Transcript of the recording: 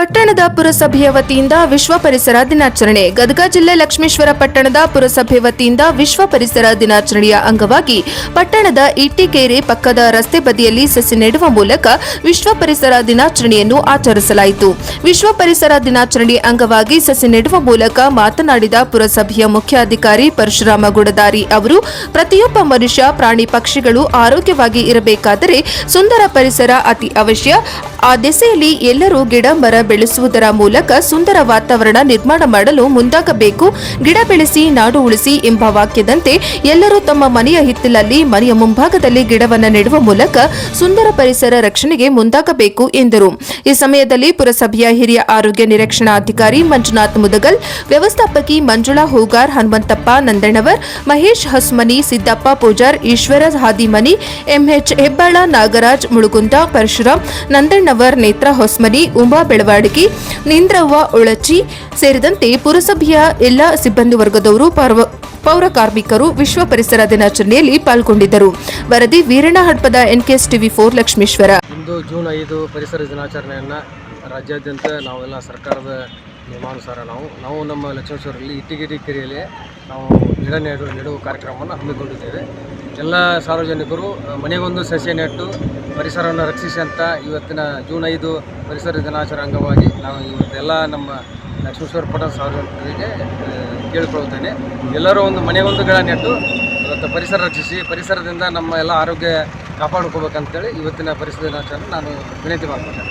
ಪಟ್ಟಣದ ಪುರಸಭೆಯ ವತಿಯಿಂದ ವಿಶ್ವ ಪರಿಸರ ದಿನಾಚರಣೆ. ಗದಗ ಜಿಲ್ಲೆ ಲಕ್ಷ್ಮೇಶ್ವರ ಪಟ್ಟಣದ ಪುರಸಭೆ ವತಿಯಿಂದ ವಿಶ್ವ ಪರಿಸರ ದಿನಾಚರಣೆಯ ಅಂಗವಾಗಿ ಪಟ್ಟಣದ ಇಟ್ಟಿಗೆರೆ ಪಕ್ಕದ ರಸ್ತೆ ಬದಿಯಲ್ಲಿ ಸಸಿ ನೆಡುವ ಮೂಲಕ ವಿಶ್ವ ಪರಿಸರ ದಿನಾಚರಣೆಯನ್ನು ಆಚರಿಸಲಾಯಿತು. ವಿಶ್ವ ಪರಿಸರ ದಿನಾಚರಣೆ ಅಂಗವಾಗಿ ಸಸಿ ನೆಡುವ ಮೂಲಕ ಮಾತನಾಡಿದ ಪುರಸಭೆಯ ಮುಖ್ಯಾಧಿಕಾರಿ ಪರಶುರಾಮ ಗುಡದಾರಿ ಅವರು, ಪ್ರತಿಯೊಬ್ಬ ಮನುಷ್ಯ, ಪ್ರಾಣಿ, ಪಕ್ಷಿಗಳು ಆರೋಗ್ಯವಾಗಿ ಇರಬೇಕಾದರೆ ಸುಂದರ ಪರಿಸರ ಅತಿ ಅವಶ್ಯ. ಆ ದಿಸೆಯಲ್ಲಿ ಎಲ್ಲರೂ ಗಿಡ ಮರ ಬೆಳೆಸುವುದರ ಮೂಲಕ ಸುಂದರ ವಾತಾವರಣ ನಿರ್ಮಾಣ ಮಾಡಲು ಮುಂದಾಗಬೇಕು. ಗಿಡ ಬೆಳೆಸಿ ನಾಡು ಉಳಿಸಿ ಎಂಬ ವಾಕ್ಯದಂತೆ ಎಲ್ಲರೂ ತಮ್ಮ ಮನೆಯ ಹಿತ್ತಲಲ್ಲಿ, ಮನೆಯ ಮುಂಭಾಗದಲ್ಲಿ ಗಿಡವನ್ನು ನೆಡುವ ಮೂಲಕ ಸುಂದರ ಪರಿಸರ ರಕ್ಷಣೆಗೆ ಮುಂದಾಗಬೇಕು ಎಂದರು. ಈ ಸಮಯದಲ್ಲಿ ಪುರಸಭೆಯ ಹಿರಿಯ ಆರೋಗ್ಯ ನಿರೀಕ್ಷಣಾಧಿಕಾರಿ ಮಂಜುನಾಥ್ ಮುದಗಲ್, ವ್ಯವಸ್ಥಾಪಕಿ ಮಂಜುಳಾ ಹೂಗಾರ್, ಹನುಮಂತಪ್ಪ ನಂದಣ್ಣವರ್, ಮಹೇಶ್ ಹಸ್ಮನಿ, ಸಿದ್ದಪ್ಪ ಪೂಜಾರ್, ಈಶ್ವರ ಹಾದಿಮನಿ, ಎಂಎಚ್ ಹೆಬ್ಬಾಳ, ನಾಗರಾಜ್ ಮುಳುಗುಂದ, ಪರಶುರಾಮ್ ನಂದಣ್ಣವರ್, ನೇತ್ರ ಹೊಸ್ಮನಿ, ಉಮಾ ಬೆಳವಾಡಿಗೆ, ನಿಂದ್ರವ್ವ ಉಳಚಿ ಸೇರಿದಂತೆ ಪುರಸಭೆಯ ಎಲ್ಲ ಸಿಬ್ಬಂದಿ ವರ್ಗದವರು, ಪೌರ ಕಾರ್ಮಿಕರು ವಿಶ್ವ ಪರಿಸರ ದಿನಾಚರಣೆಯಲ್ಲಿ ಪಾಲ್ಗೊಂಡಿದ್ದರು. ವರದಿ ವೀರಣ್ಣ ಹಡ್ಪದ ಎನ್ಕೆಎಸ್ ಟಿವಿ 4 ಲಕ್ಷ್ಮೇಶ್ವರ. ಇಂದು ಜೂನ್ 5 ಪರಿಸರ ದಿನಾಚರಣೆಯನ್ನು ರಾಜ್ಯಾದ್ಯಂತ ನಾವೆಲ್ಲ ಸರ್ಕಾರದ ನಿಯಮಾನುಸಾರ ನಾವು ನಮ್ಮ ಲಕ್ಷ್ಮೇಶ್ವರಲ್ಲಿ ಇಟ್ಟಿಗೆರೆ ಕೆರೆಯಲ್ಲಿ ನಾವು ಗಿಡ ನೆಡುವ ಕಾರ್ಯಕ್ರಮವನ್ನು ಹಮ್ಮಿಕೊಂಡಿದ್ದೇವೆ. ಎಲ್ಲ ಸಾರ್ವಜನಿಕರು ಮನೆಗೊಂದು ಸಸ್ಯ ನೆಟ್ಟು ಪರಿಸರವನ್ನು ರಕ್ಷಿಸಿ ಅಂತ ಇವತ್ತಿನ ಜೂನ್ 5 ಪರಿಸರ ದಿನಾಚರಣೆ ಅಂಗವಾಗಿ ನಾವು ಇವತ್ತೆಲ್ಲ ನಮ್ಮ ಲಕ್ಷ್ಮೇಶ್ವರ ಪಟ್ಟಣ ಸಾರ್ವಜನಿಕರಿಗೆ ಕೇಳಿಕೊಳ್ಳುತ್ತೇನೆ. ಎಲ್ಲರೂ ಒಂದು ಮನೆಗೊಂದು ಗಿಡ ನೆಟ್ಟು ಇವತ್ತು ಪರಿಸರ ರಕ್ಷಿಸಿ, ಪರಿಸರದಿಂದ ನಮ್ಮ ಎಲ್ಲ ಆರೋಗ್ಯ ಕಾಪಾಡ್ಕೋಬೇಕಂತೇಳಿ ಇವತ್ತಿನ ಪರಿಸರ ದಿನಾಚರಣೆ ನಾನು ವಿನಂತಿ ಮಾಡ್ತೇನೆ.